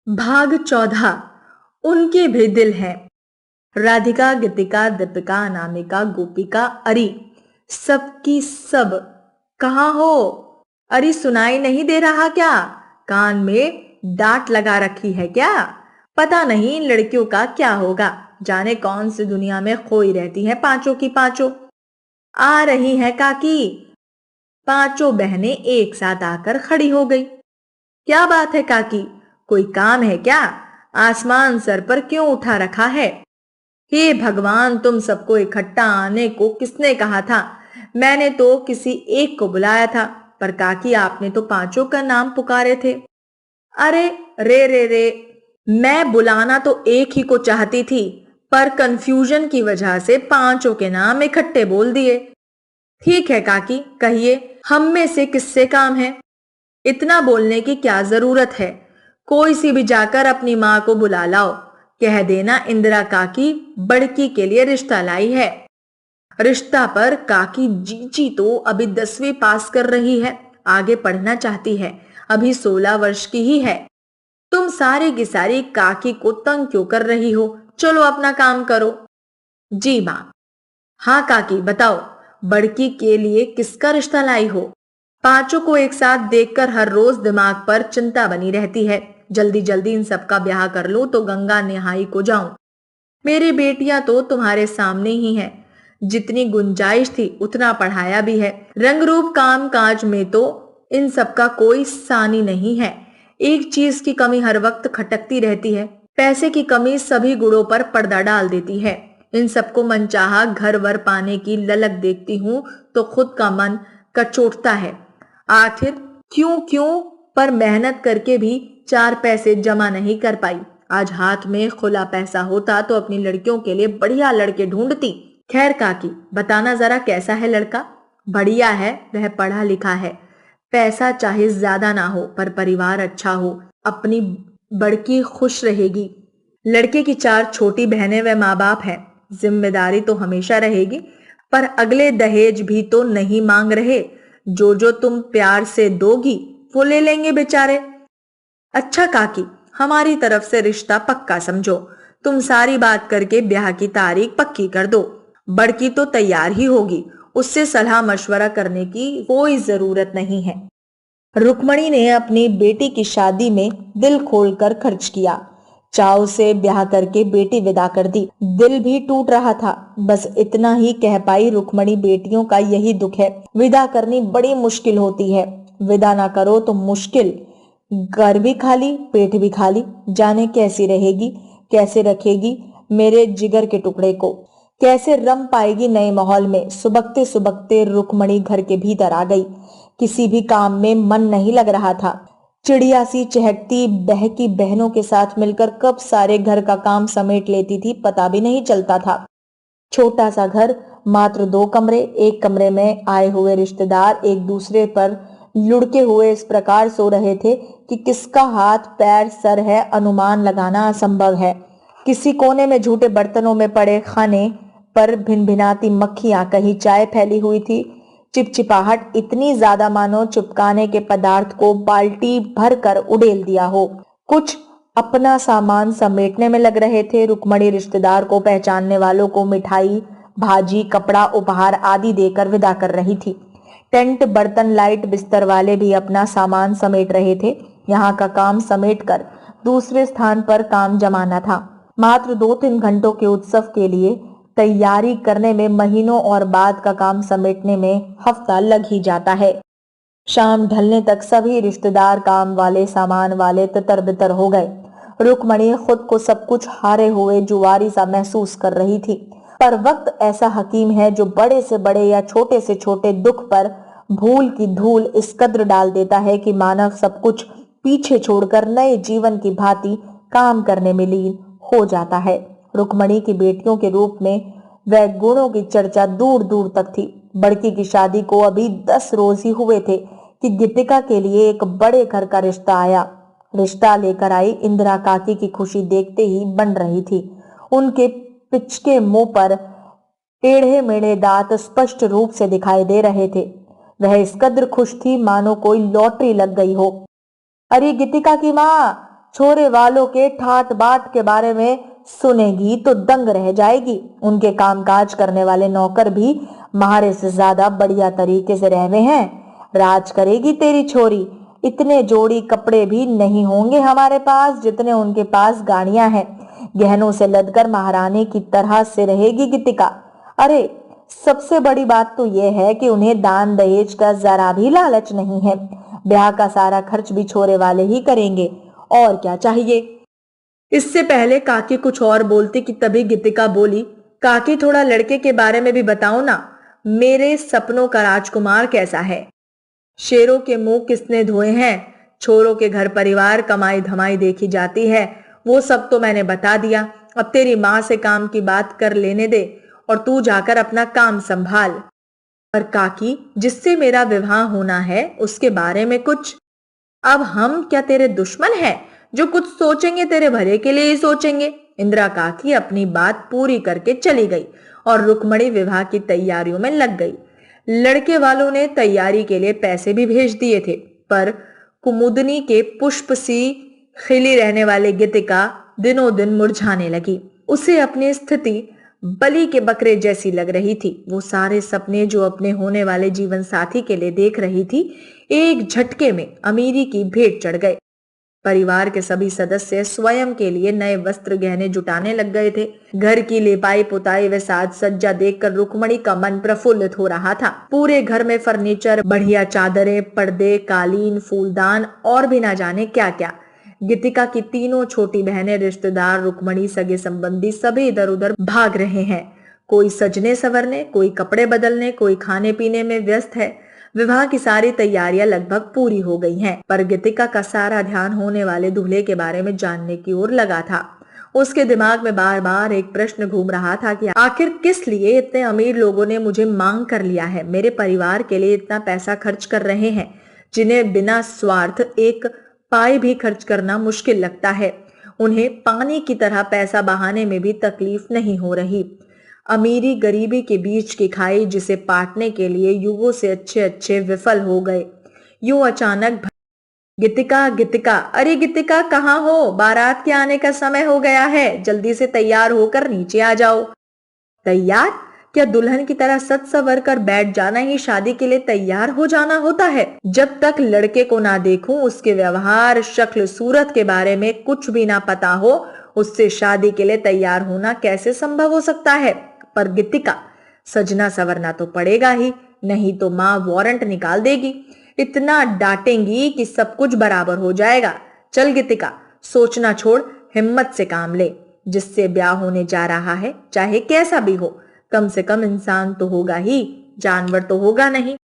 भाग 14। उनके भी दिल हैं। राधिका, गीतिका, दीपिका, अनामिका, गोपिका, अरी, सबकी सब। कहाँ हो? अरी, सुनाई नहीं दे रहा क्या? कान में डांट लगा रखी है क्या? पता नहीं इन लड़कियों का क्या होगा। जाने कौन सी दुनिया में खोई रहती हैं पांचों की पांचों। आ रही है काकी। पांचों बहनें एक साथ आकर खड़ी हो गई। क्या बात है काकी? कोई काम है क्या? आसमान सर पर क्यों उठा रखा है? हे भगवान, तुम सबको इकट्ठा आने को किसने कहा था? मैंने तो किसी एक को बुलाया था, पर काकी आपने तो पांचों का नाम पुकारे थे। अरे, रे रे रे, मैं बुलाना तो एक ही को चाहती थी, पर कंफ्यूजन की वजह से पांचों के नाम इकट्ठे बोल दिए। ठीक है काकी, कहिए, हम में से किससे काम है? इतना बोलने की क्या जरूरत है? कोई सी भी जाकर अपनी माँ को बुला लाओ। कह देना इंदिरा काकी बड़की के लिए रिश्ता लाई है। रिश्ता पर काकी जीजी तो अभी 10वीं पास कर रही है, आगे पढ़ना चाहती है, अभी 16 वर्ष की ही है। तुम सारी की सारी काकी को तंग क्यों कर रही हो? चलो अपना काम करो। जी माँ। हाँ काकी, बताओ, बड़की के लिए किसका रिश्ता लाई हो? पांचों को एक साथ देखकर हर रोज दिमाग पर चिंता बनी रहती है। जल्दी जल्दी इन सबका ब्याह कर लो तो गंगा नहाई को जाऊं। मेरी बेटियां तो तुम्हारे सामने ही हैं। जितनी गुंजाइश थी उतना पढ़ाया भी है। रंग रूप काम काज में तो इन सबका कोई सानी नहीं है। एक चीज की कमी हर वक्त खटकती रहती है। पैसे की कमी सभी गुणों पर पर्दा डाल देती है। इन सबको मनचाहा घर वर पाने की ललक देखती हूँ तो खुद का मन कचोटता है। आखिर क्यों क्यों पर मेहनत करके भी 4 पैसे जमा नहीं कर पाई। आज हाथ में खुला पैसा होता तो अपनी लड़कियों के लिए बढ़िया लड़के ढूंढती। खैर काकी, बताना जरा कैसा है लड़का? बढ़िया है, वह पढ़ा लिखा है। पैसा चाहे ज्यादा ना हो पर परिवार अच्छा हो, अपनी बड़की खुश रहेगी। लड़के की 4 छोटी बहनें व माँ बाप हैं। जिम्मेदारी तो हमेशा रहेगी, पर अगले दहेज भी तो नहीं मांग रहे। जो तुम प्यार से दोगी वो ले लेंगे बेचारे। अच्छा काकी, हमारी तरफ से रिश्ता पक्का समझो। तुम सारी बात करके ब्याह की तारीख पक्की कर दो। बड़की तो तैयार ही होगी, उससे सलाह मशवरा करने की कोई जरूरत नहीं है। रुक्मणी ने अपनी बेटी की शादी में दिल खोलकर खर्च किया। चाव से ब्याह करके बेटी विदा कर दी। दिल भी टूट रहा था। बस इतना ही कह पाई रुक्मणी, बेटियों का यही दुख है, विदा करनी बड़ी मुश्किल होती है। विदा ना करो तो मुश्किल, घर भी खाली पेट भी खाली। जाने कैसी रहेगी, कैसे रखेगी मेरे जिगर के टुकड़े को, कैसे रम पाएगी नए माहौल में। सुबकते सुबकते रुक्मणी घर के भीतर आ गई। किसी भी काम में मन नहीं लग रहा था। चिड़िया सी चहकती बहकी बहनों के साथ मिलकर कब सारे घर का काम समेट लेती थी पता भी नहीं चलता था। छोटा सा घर, मात्र 2 कमरे। एक कमरे में आए हुए रिश्तेदार एक दूसरे पर लुढ़के हुए इस प्रकार सो रहे थे कि किसका हाथ पैर सर है अनुमान लगाना असंभव है। किसी कोने में झूठे बर्तनों में पड़े खाने पर भिनभिनाती मक्खियां, कहीं चाय फैली हुई थी। चिपचिपाहट इतनी ज्यादा मानो चिपकाने के पदार्थ को बाल्टी भर कर उड़ेल दिया हो। कुछ अपना सामान समेटने में लग रहे थे। रुक्मणी रिश्तेदार को, पहचानने वालों को मिठाई, भाजी, कपड़ा, उपहार आदि देकर विदा कर रही थी। टेंट, बर्तन, लाइट, बिस्तर वाले भी अपना सामान समेट रहे थे। यहाँ का काम समेटकर दूसरे स्थान पर काम जमाना था। मात्र 2-3 घंटों के उत्सव के लिए तैयारी करने में महीनों और बाद का काम समेटने में हफ्ता लग ही जाता है। शाम ढलने तक सभी रिश्तेदार, काम वाले, सामान वाले तितर बितर हो गए। रुक्मणी खुद को सब कुछ हारे हुए जुआरी सा महसूस कर रही थी। पर वक्त ऐसा हकीम है जो बड़े से बड़े या छोटे से छोटे दुख पर भूल की धूल इस कद्र डाल देता है कि मानव सब कुछ पीछे छोड़कर नए जीवन की भांति काम करने में लीन हो जाता है। रुक्मणी की बेटियों के रूप में वह गुणों की चर्चा दूर दूर तक थी। बड़की की शादी को अभी 10 रोज ही हुए थे कि गीतिका के लिए एक बड़े घर का रिश्ता आया। रिश्ता लेकर आई इंदिरा काकी की खुशी देखते ही बन रही थी। उनके पिचके मुंह पर टेढ़े मेढ़े दांत स्पष्ट रूप से दिखाई दे रहे थे। वह इस कद्र खुश थी मानो कोई लॉटरी लग गई हो। अरे गीतिका की माँ, छोरे वालों के ठाट बाट के बारे में सुनेगी तो दंग रह जाएगी। उनके कामकाज करने वाले नौकर भी महारे से ज्यादा बढ़िया तरीके से रह रहे हैं। राज करेगी तेरी छोरी। इतने जोड़ी कपड़े भी नहीं होंगे हमारे पास जितने उनके पास गाड़ियां हैं। गहनों से लदकर महारानी की तरह से रहेगी गीतिका। अरे सबसे बड़ी बात तो यह है कि उन्हें दान दहेज का जरा भी लालच नहीं है। ब्याह का सारा खर्च भी छोरे वाले ही करेंगे, और क्या चाहिए। इससे पहले काकी कुछ और बोलती कि तभी गीतिका बोली, काकी थोड़ा लड़के के बारे में भी बताओ ना। मेरे सपनों का राजकुमार कैसा है? शेरों के मुंह किसने धोए हैं? छोरों के घर परिवार कमाई धमाई देखी जाती है, वो सब तो मैंने बता दिया। अब तेरी माँ से काम की बात कर लेने दे और तू जाकर अपना काम संभाल। पर काकी, जिससे मेरा विवाह होना है उसके बारे में कुछ। अब हम क्या तेरे दुश्मन हैं? जो कुछ सोचेंगे तेरे भले के लिए ही सोचेंगे। इंदिरा काकी अपनी बात पूरी करके चली गई और रुक्मणी विवाह की तैयारियों में लग गई। लड़के वालों ने तैयारी के लिए पैसे भी भेज दिए थे, पर कुमुदनी के पुष्प सी खिली रहने वाले गीतिका दिनों दिन मुरझाने लगी। उसे अपनी स्थिति बलि के बकरे जैसी लग रही थी। वो सारे सपने जो अपने होने वाले जीवन साथी के लिए देख रही थी, एक झटके में अमीरी की भेंट चढ़ गए। परिवार के सभी सदस्य स्वयं के लिए नए वस्त्र गहने जुटाने लग गए थे। घर की लिपाई पुताई व साज सज्जा देखकर रुक्मणी का मन प्रफुल्लित हो रहा था। पूरे घर में फर्नीचर, बढ़िया चादरें, पर्दे, कालीन, फूलदान और भी ना जाने क्या क्या। गीतिका की तीनों छोटी बहनें, रिश्तेदार, रुक्मणी, सगे संबंधी सभी इधर उधर भाग रहे हैं। कोई सजने संवरने, कोई कपड़े बदलने, कोई खाने पीने में व्यस्त है। विवाह की सारी तैयारियां लगभग पूरी हो गई हैं, पर गीतिका का सारा ध्यान होने वाले दूल्हे के बारे में जानने की ओर लगा था। उसके दिमाग में बार बार एक प्रश्न घूम रहा था कि आखिर किस लिए इतने अमीर लोगों ने मुझे मांग कर लिया है। मेरे परिवार के लिए इतना पैसा खर्च कर रहे हैं, जिन्हें बिना स्वार्थ एक पाई भी खर्च करना मुश्किल लगता है। उन्हें पानी की तरह पैसा बहाने में भी तकलीफ नहीं हो रही। अमीरी गरीबी के बीच की खाई जिसे पाटने के लिए युगों से अच्छे अच्छे विफल हो गए। यूं अचानक गीतिका, गीतिका, अरे गीतिका कहाँ हो? बारात के आने का समय हो गया है, जल्दी से तैयार होकर नीचे आ जाओ। तैयार? क्या दुल्हन की तरह सज संवर कर बैठ जाना ही शादी के लिए तैयार हो जाना होता है? जब तक लड़के को ना देखूं, उसके व्यवहार, शक्ल, सूरत के बारे में कुछ भी ना पता हो, उससे शादी के लिए तैयार होना कैसे संभव हो सकता है? पर गीतिका, सजना सवरना तो पड़ेगा ही, नहीं तो माँ वारंट निकाल देगी। इतना डांटेंगी कि सब कुछ बराबर हो जाएगा। चल गीतिका, सोचना छोड़, हिम्मत से काम ले। जिससे ब्याह होने जा रहा है, चाहे कैसा भी हो, कम से कम इंसान तो होगा ही, जानवर तो होगा नहीं।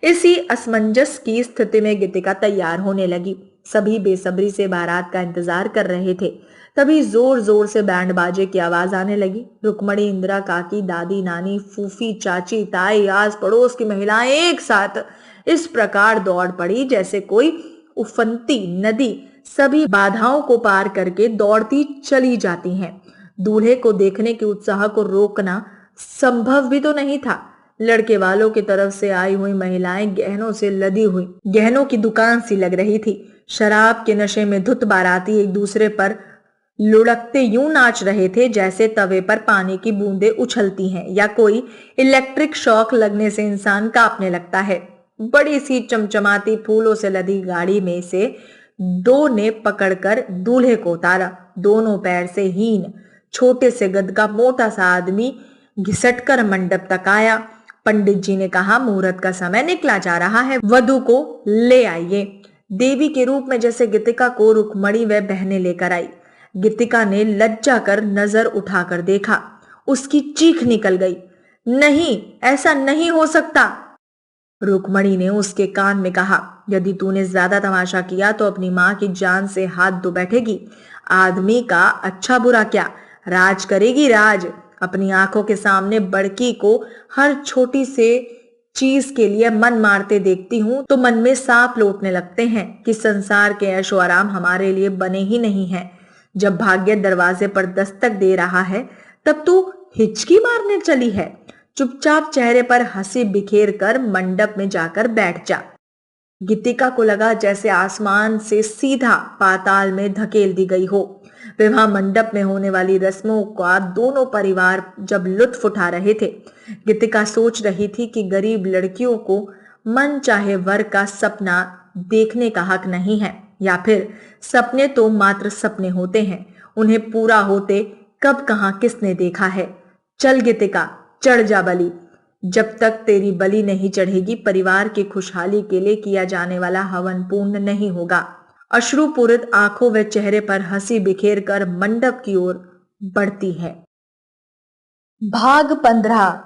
इसी असमंजस की स्थिति में गीतिका तैयार होने लगी। सभी बेसब्री से बारात का इंतजार कर रहे थे। तभी जोर जोर से बैंड बाजे की आवाज आने लगी। रुक्मणी, इंदिरा काकी, दादी, नानी, फूफी, चाची, ताई, आस पड़ोस की महिलाएं एक साथ इस प्रकार दौड़ पड़ी जैसे कोई उफनती नदी सभी बाधाओं को पार करके दौड़ती चली जाती हैं। दूल्हे को देखने के उत्साह को रोकना संभव भी तो नहीं था। लड़के वालों की तरफ से आई हुई महिलाएं गहनों से लदी हुई गहनों की दुकान सी लग रही थी। शराब के नशे में धुत बाराती एक दूसरे पर लुढ़कते यूं नाच रहे थे जैसे तवे पर पानी की बूंदें उछलती हैं, या कोई इलेक्ट्रिक शॉक लगने से इंसान कांपने लगता है। बड़ी सी चमचमाती फूलों से लदी गाड़ी में से दो ने पकड़कर दूल्हे को उतारा। दोनों पैर से हीन छोटे से गद का मोटा सा आदमी घिसटकर मंडप तक आया। पंडित जी ने कहा, मुहूर्त का समय निकला जा रहा है, वधु को ले आइए। देवी के रूप में जैसे गीतिका को रुक्मणी व बहनें लेकर आई। गीतिका ने लज्जा कर नजर उठाकर देखा। उसकी चीख निकल गई। नहीं, ऐसा नहीं हो सकता। रुक्मणी ने उसके कान में कहा, यदि तूने ज्यादा तमाशा किया तो अपनी माँ की जान से हाथ धो बैठेगी। आदमी का अच्छा बुरा क्या, राज करेगी राज। अपनी आंखों के सामने बड़की को हर छोटी से चीज के लिए मन मारते देखती हूँ तो मन में सांप लौटने लगते हैं कि संसार के ऐशो आराम हमारे लिए बने ही नहीं है। जब भाग्य दरवाजे पर दस्तक दे रहा है, तब तू हिचकी मारने चली है। चुपचाप चेहरे पर हंसी बिखेर कर मंडप में जाकर बैठ जा। गीतिका को लगा जैसे आसमान से सीधा पाताल में धकेल दी गई हो। विवाह मंडप में होने वाली रस्मों का दोनों परिवार जब लुत्फ उठा रहे थे, गीतिका सोच रही थी कि गरीब लड़कियों को मन चाहे वर का सपना देखने का हक नहीं है, या फिर सपने तो मात्र सपने होते हैं, उन्हें पूरा होते कब कहां किसने देखा है। चल गीतिका, चढ़ जा बलि। जब तक तेरी बलि नहीं चढ़ेगी, परिवार की खुशहाली के लिए किया जाने वाला हवन पूर्ण नहीं होगा। अश्रुपूरित आंखों व चेहरे पर हंसी बिखेर कर मंडप की ओर बढ़ती है। भाग 15।